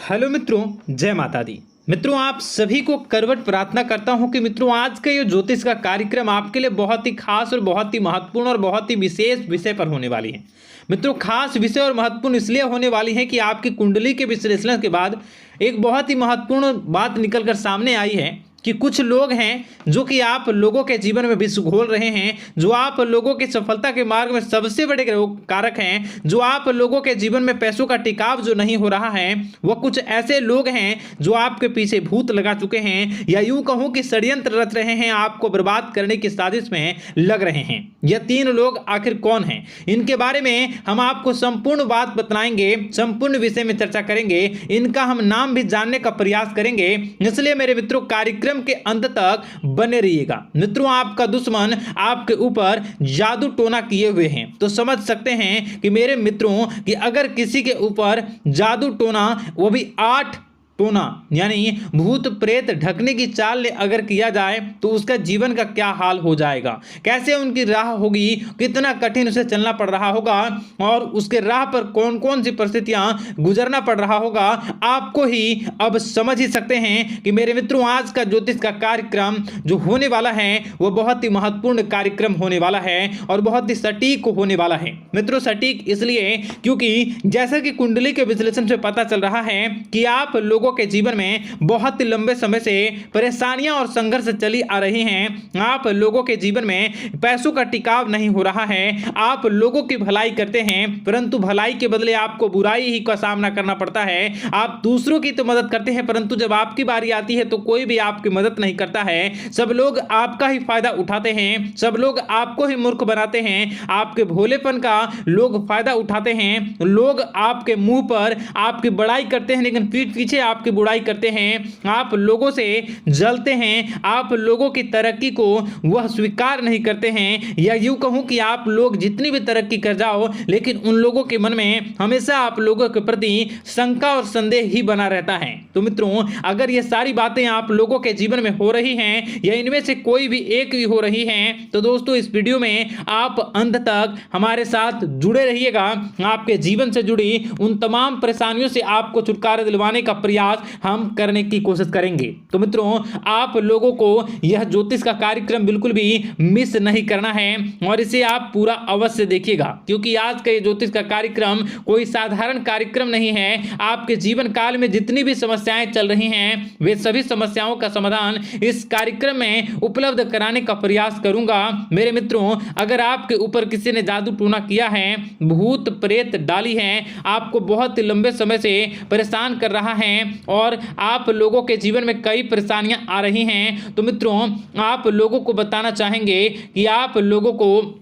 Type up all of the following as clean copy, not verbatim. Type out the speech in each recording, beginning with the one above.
Hello मित्रों, जय माता दी। मित्रों, आप सभी को करवट प्रार्थना करता हूं कि मित्रों आज का ये ज्योतिष का कार्यक्रम आपके लिए बहुत ही खास और बहुत ही महत्वपूर्ण और बहुत ही विशेष विषय पर होने वाली है। मित्रों, खास विषय और महत्वपूर्ण इसलिए होने वाली है कि आपकी कुंडली के विश्लेषण के बाद एक बहुत ही महत्वपूर्ण बात निकलकर सामने आई है कि कुछ लोग हैं जो कि आप लोगों के जीवन में विष घोल रहे हैं, जो आप लोगों की सफलता के मार्ग में सबसे बड़े कारक हैं, जो आप लोगों के जीवन में पैसों का टिकाव जो नहीं हो रहा है, वह कुछ ऐसे लोग हैं जो आपके पीछे भूत लगा चुके हैं या यूं कहूं कि षड्यंत्र रच रहे हैं, आपको बर्बाद करने की साजिश में लग रहे हैं। यह तीन लोग आखिर कौन हैं, इनके बारे में हम आपको संपूर्ण बात बताएंगे, संपूर्ण विषय में चर्चा करेंगे, इनका हम नाम भी जानने का प्रयास करेंगे। इसलिए मेरे मित्रों, कार्यक्रम के अंत तक बने रहिएगा। मित्रों, आपका दुश्मन आपके ऊपर जादू टोना किए हुए हैं, तो समझ सकते हैं कि मेरे मित्रों कि अगर किसी के ऊपर जादू टोना, वो भी 8 टोना यानी भूत प्रेत ढकने की चाल ले अगर किया जाए तो उसका जीवन का क्या हाल हो जाएगा, कैसे उनकी राह होगी, कितना कठिन उसे चलना पड़ रहा होगा और उसके राह पर कौन कौन सी परिस्थितियां गुजरना पड़ रहा होगा, आपको ही अब समझ ही सकते हैं कि मेरे मित्रों आज का ज्योतिष का कार्यक्रम जो होने वाला है वह बहुत ही महत्वपूर्ण कार्यक्रम होने वाला है और बहुत ही सटीक होने वाला है। मित्रों, सटीक इसलिए क्योंकि जैसा कि कुंडली के विश्लेषण से पता चल रहा है कि आप लोगों के जीवन में बहुत ही लंबे समय से परेशानियां और संघर्ष चली आ रही हैं। आप लोगों के जीवन में पैसों का टिकाव नहीं हो रहा है। आप लोगों की भलाई करते हैं परंतु भलाई के बदले आपको बुराई ही का सामना करना पड़ता है। आप दूसरों की तो मदद करते हैं परंतु जब आपकी बारी आती है तो कोई भी आपकी मदद नहीं करता है। सब लोग आपका ही फायदा उठाते हैं, सब लोग आपको ही मूर्ख बनाते हैं, आपके भोलेपन का लोग फायदा उठाते हैं। लोग आपके मुंह पर आपकी बड़ाई करते हैं लेकिन पीठ पीछे आपकी बुराई करते हैं। आप लोगों से जलते हैं, आप लोगों की तरक्की को वह स्वीकार नहीं करते हैं, या यूं कहूं कि आप लोग जितनी भी तरक्की कर जाओ लेकिन उन लोगों के मन में हमेशा आप लोगों के प्रति शंका और संदेह ही बना रहता है। तो मित्रों, अगर ये सारी बातें आप लोगों के जीवन में हो रही हैं या इनमें से कोई भी एक भी हो रही हैं तो दोस्तों इस वीडियो में आप अंत तक हमारे साथ जुड़े रहिएगा। आपके जीवन से जुड़ी उन तमाम परेशानियों से आपको छुटकारा दिलवाने का प्रयास हम करने की कोशिश करेंगे। तो मित्रों, आप लोगों को यह ज्योतिष का कार्यक्रम बिल्कुल भी मिस नहीं करना है और इसे आप पूरा अवश्य देखिएगा क्योंकि आज का ये ज्योतिष का कार्यक्रम कोई साधारण कार्यक्रम नहीं है। आपके जीवन काल में जितनी भी समस्याएं चल रही हैं वे सभी समस्याओं का समाधान इस कार्यक्रम में उपलब्ध कराने का प्रयास करूंगा। मेरे मित्रों, अगर आपके ऊपर किसी ने जादू टोना किया है, भूत प्रेत डाली है, आपको बहुत लंबे समय से परेशान कर रहा है और आप लोगों के जीवन में कई परेशानियां आ रही हैं, तो मित्रों आप लोगों को बताना चाहेंगे कि आप लोगों को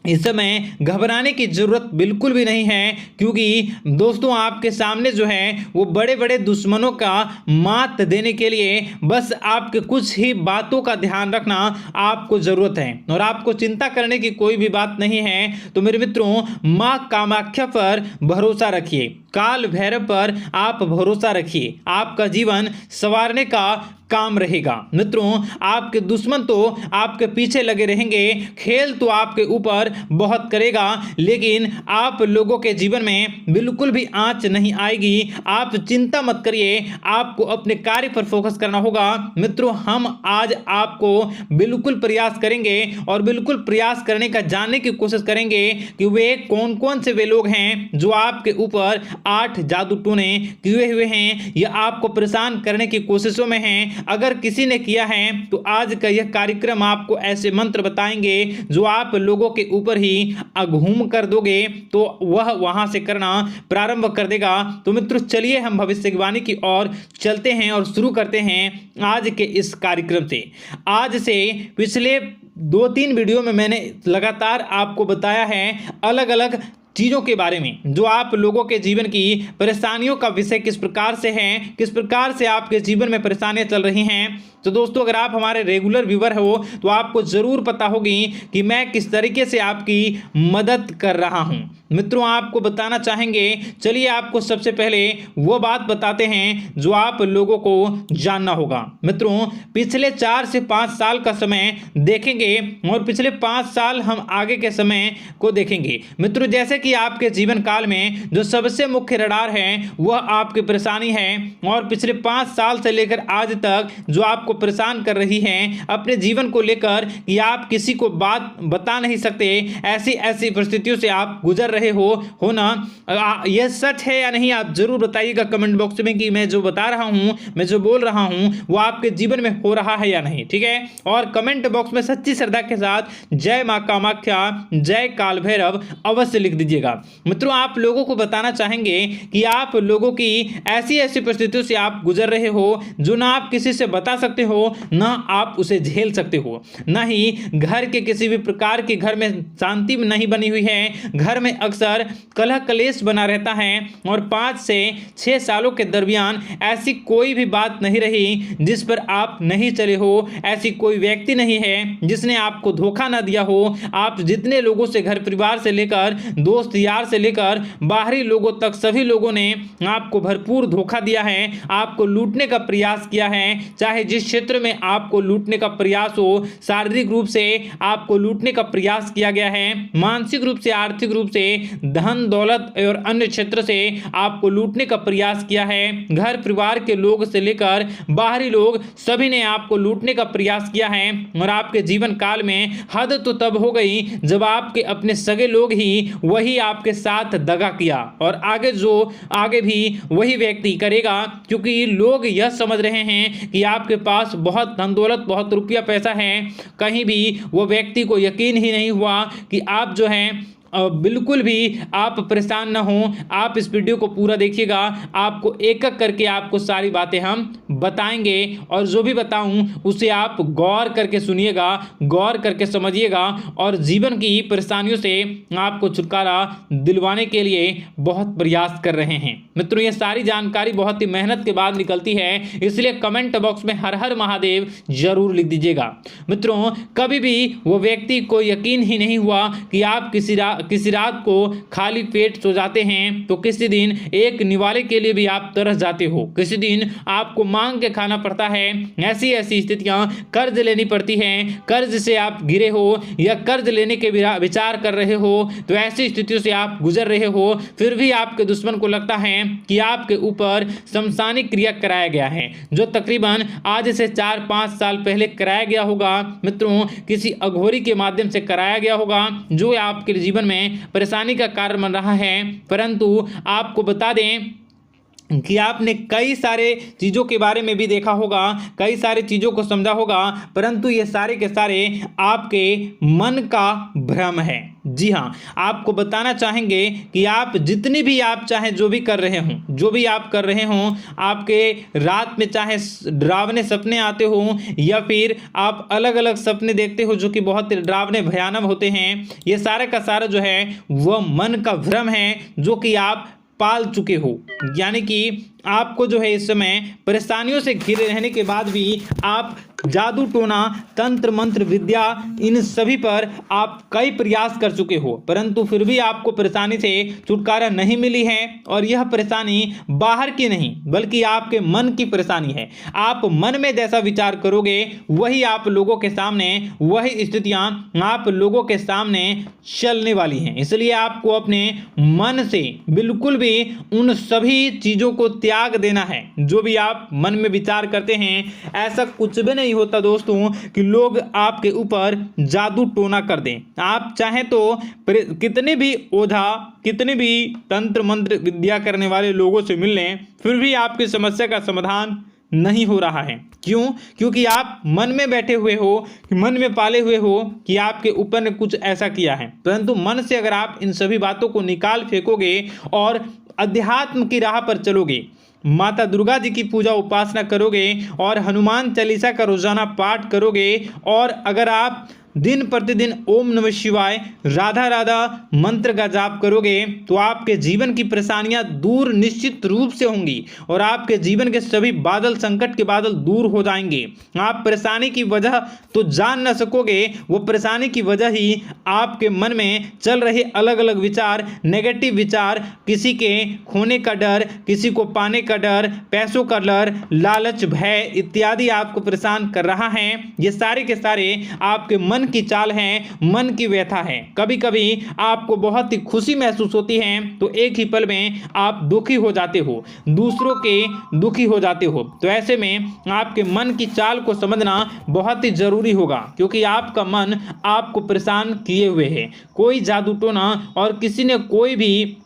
इस समय घबराने की जरूरत बिल्कुल भी नहीं है क्योंकि दोस्तों आपके सामने जो है वो बड़े बड़े दुश्मनों का मात देने के लिए बस आपके कुछ ही बातों का ध्यान रखना आपको जरूरत है और आपको चिंता करने की कोई भी बात नहीं है। तो मेरे मित्रों, मां कामाख्या पर भरोसा रखिए, काल भैरव पर आप भरोसा रखिए, आपका जीवन संवारने का काम रहेगा। मित्रों, आपके दुश्मन तो आपके पीछे लगे रहेंगे, खेल तो आपके ऊपर बहुत करेगा लेकिन आप लोगों के जीवन में बिल्कुल भी आंच नहीं आएगी। आप चिंता मत करिए, आपको अपने कार्य पर फोकस करना होगा। मित्रों, हम आज आपको बिल्कुल प्रयास करेंगे और बिल्कुल प्रयास करने का जानने की कोशिश करेंगे कि वे कौन कौन से वे लोग हैं जो आपके ऊपर 8 जादू टोने किए हुए हैं या आपको परेशान करने की कोशिशों में हैं। अगर किसी ने किया है तो आज का यह कार्यक्रम आपको ऐसे मंत्र बताएंगे जो आप लोगों के ऊपर ही अघूम कर दोगे तो वह वहां से करना प्रारंभ कर देगा। तो मित्रों, चलिए हम भविष्यवाणी की ओर चलते हैं और शुरू करते हैं आज के इस कार्यक्रम से। आज से पिछले 2-3 वीडियो में मैंने लगातार आपको बताया है अलग अलग चीज़ों के बारे में जो आप लोगों के जीवन की परेशानियों का विषय किस प्रकार से है, किस प्रकार से आपके जीवन में परेशानियां चल रही हैं तो दोस्तों अगर आप हमारे रेगुलर व्यूवर हो तो आपको जरूर पता होगी कि मैं किस तरीके से आपकी मदद कर रहा हूं। मित्रों आपको बताना चाहेंगे, चलिए आपको सबसे पहले वो बात बताते हैं जो आप लोगों को जानना होगा। मित्रों पिछले 4 से 5 साल का समय देखेंगे और पिछले 5 साल हम आगे के समय को देखेंगे। मित्रों जैसे कि आपके जीवन काल में जो सबसे मुख्य रडार है वह आपकी परेशानी है, और पिछले 5 साल से लेकर आज तक जो आपको परेशान कर रही है अपने जीवन को लेकर कि आप किसी को बात बता नहीं सकते, ऐसी ऐसी परिस्थितियों से आप गुजर रहे हो ना। यह सच है या नहीं आप जरूर बताइएगा कमेंट बॉक्स में कि मैं जो बता रहा हूं, मैं जो बोल रहा हूं वो आपके जीवन में हो रहा है या नहीं, ठीक है। और कमेंट बॉक्स में सच्ची श्रद्धा के साथ जय मां कामाख्या, जय काल भैरव अवश्य लिख दीजिएगा। मित्रों आप लोगों को बताना चाहेंगे कि आप लोगों की ऐसी ऐसी परिस्थितियों से आप गुजर रहे हो जो ना आप किसी से बता सकते हो ना आप उसे झेल सकते हो, ना ही घर के किसी भी प्रकार के घर में शांति नहीं बनी हुई है, घर में अक्सर कलह कलेश बना रहता है, और 5 से 6 सालों के दरमियान ऐसी कोई भी बात नहीं रही जिस पर आप नहीं चले हो, ऐसी कोई व्यक्ति नहीं है जिसने आपको धोखा ना दिया हो। आप जितने लोगों से घर परिवार से लेकर दोस्त यार से लेकर बाहरी लोगों तक सभी लोगों ने आपको भरपूर धोखा दिया है, आपको लूटने का प्रयास किया है। चाहे जिस क्षेत्र में आपको लूटने का प्रयास हो, शारीरिक रूप से आपको लूटने का प्रयास किया गया है, मानसिक रूप से आर्थिक रूप से धन दौलत और अन्य क्षेत्र से आपको लूटने का प्रयास किया है। घर परिवार के लोग से लेकर बाहरी लोग सभी ने आपको लूटने का प्रयास किया है, और आपके जीवन काल में हद तो तब हो गई जब आपके अपने सगे लोग ही वही आपके साथ दगा किया, और आगे भी वही व्यक्ति करेगा, क्योंकि लोग यह समझ रहे हैं कि आपके पास बहुत धन दौलत बहुत रुपया पैसा है। कहीं भी वो व्यक्ति को यकीन ही नहीं हुआ कि आप जो हैं बिल्कुल भी आप परेशान ना हो। आप इस वीडियो को पूरा देखिएगा, आपको एक एक करके आपको सारी बातें हम बताएंगे, और जो भी बताऊं उसे आप गौर करके सुनिएगा, गौर करके समझिएगा, और जीवन की परेशानियों से आपको छुटकारा दिलवाने के लिए बहुत प्रयास कर रहे हैं। मित्रों ये सारी जानकारी बहुत ही मेहनत के बाद निकलती है, इसलिए कमेंट बॉक्स में हर हर महादेव जरूर लिख दीजिएगा। मित्रों कभी भी वो व्यक्ति को यकीन ही नहीं हुआ कि आप किसी रात को खाली पेट सो जाते हैं, तो किसी दिन एक निवाले के लिए भी आप तरस जाते हो, किसी दिन आपको मांग के खाना पड़ता है। ऐसी ऐसी स्थितियां कर्ज लेनी पड़ती हैं, कर्ज से आप घिरे हो या कर्ज लेने के विचार कर रहे हो, तो ऐसी स्थितियों से आप गुजर रहे हो, फिर भी आपके दुश्मन को लगता है कि आपके ऊपर शमशानी क्रिया कराया गया है, जो तकरीबन आज से 4-5 साल पहले कराया गया होगा। मित्रों किसी अघोरी के माध्यम से कराया गया होगा, जो आपके जीवन में परेशानी का कारण बन रहा है। परंतु आपको बता दें कि आपने कई सारे चीज़ों के बारे में भी देखा होगा, कई सारी चीज़ों को समझा होगा, परंतु ये सारे के सारे आपके मन का भ्रम है। जी हाँ आपको बताना चाहेंगे कि आप जितनी भी आप चाहे जो भी कर रहे हों, जो भी आप कर रहे हों, आपके रात में चाहे डरावने सपने आते हों या फिर आप अलग अलग सपने देखते हो जो कि बहुत डरावने भयानक होते हैं, ये सारा का सारा जो है वह मन का भ्रम है जो कि आप पाल चुके हो। यानी कि आपको जो है इस समय परेशानियों से घिरे रहने के बाद भी आप जादू टोना तंत्र मंत्र विद्या इन सभी पर आप कई प्रयास कर चुके हो, परंतु फिर भी आपको परेशानी से छुटकारा नहीं मिली है। और यह परेशानी बाहर की नहीं बल्कि आपके मन की परेशानी है। आप मन में जैसा विचार करोगे वही आप लोगों के सामने, वही स्थितियां आप लोगों के सामने चलने वाली हैं। इसलिए आपको अपने मन से बिल्कुल भी उन सभी चीज़ों को त्याग देना है जो भी आप मन में विचार करते हैं। ऐसा कुछ भी नहीं होता दोस्तों कि लोग आपके ऊपर जादू टोना कर दें। आप चाहें तो कितने भी ओझा, कितने भी तंत्र मंत्र विद्या करने वाले लोगों से मिल लें, फिर भी आपकी समस्या का समाधान नहीं हो रहा है। क्यों? क्योंकि आप मन में बैठे हुए हो, मन में पाले हुए हो कि आपके ऊपर ने कुछ ऐसा किया है। परंतु मन से अगर आप इन सभी बातों को निकाल फेंकोगे और अध्यात्म की राह पर चलोगे, माता दुर्गा जी की पूजा उपासना करोगे और हनुमान चालीसा का रोजाना पाठ करोगे, और अगर आप दिन प्रतिदिन ओम नमः शिवाय, राधा राधा मंत्र का जाप करोगे तो आपके जीवन की परेशानियां दूर निश्चित रूप से होंगी और आपके जीवन के सभी बादल, संकट के बादल दूर हो जाएंगे। आप परेशानी की वजह तो जान न सकोगे, वो परेशानी की वजह ही आपके मन में चल रहे अलग अलग विचार, नेगेटिव विचार, किसी के खोने का डर, किसी को पाने का डर, पैसों का डर, लालच, भय इत्यादि आपको परेशान कर रहा है। ये सारे के सारे आपके मन की चाल हैं, मन की व्यथा है। कभी कभी आपको बहुत ही खुशी महसूस होती है तो एक ही पल में आप दुखी हो जाते हो, दूसरों के दुखी हो जाते हो। तो ऐसे में आपके मन की चाल को समझना बहुत ही जरूरी होगा, क्योंकि आपका मन आपको परेशान किए हुए है। कोई जादू टोना और किसी ने कोई भी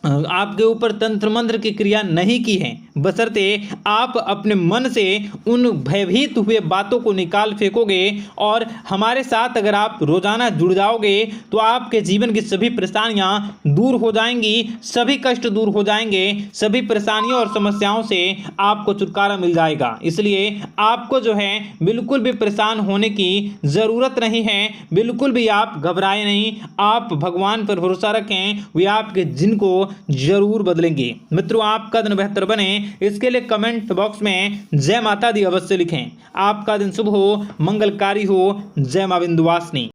आपके ऊपर तंत्र मंत्र की क्रिया नहीं की है, बशर्ते आप अपने मन से उन भयभीत हुए बातों को निकाल फेंकोगे और हमारे साथ अगर आप रोजाना जुड़ जाओगे तो आपके जीवन की सभी परेशानियां दूर हो जाएंगी, सभी कष्ट दूर हो जाएंगे, सभी परेशानियों और समस्याओं से आपको छुटकारा मिल जाएगा। इसलिए आपको जो है बिल्कुल भी परेशान होने की ज़रूरत नहीं है, बिल्कुल भी आप घबराए नहीं। आप भगवान पर भरोसा रखें, वे आपके दिन को जरूर बदलेंगे। मित्रों, आपका दिन बेहतर बने इसके लिए कमेंट बॉक्स में जय माता दी अवश्य लिखें। आपका दिन शुभ हो, मंगलकारी हो। जय मां विंध्यवासिनी।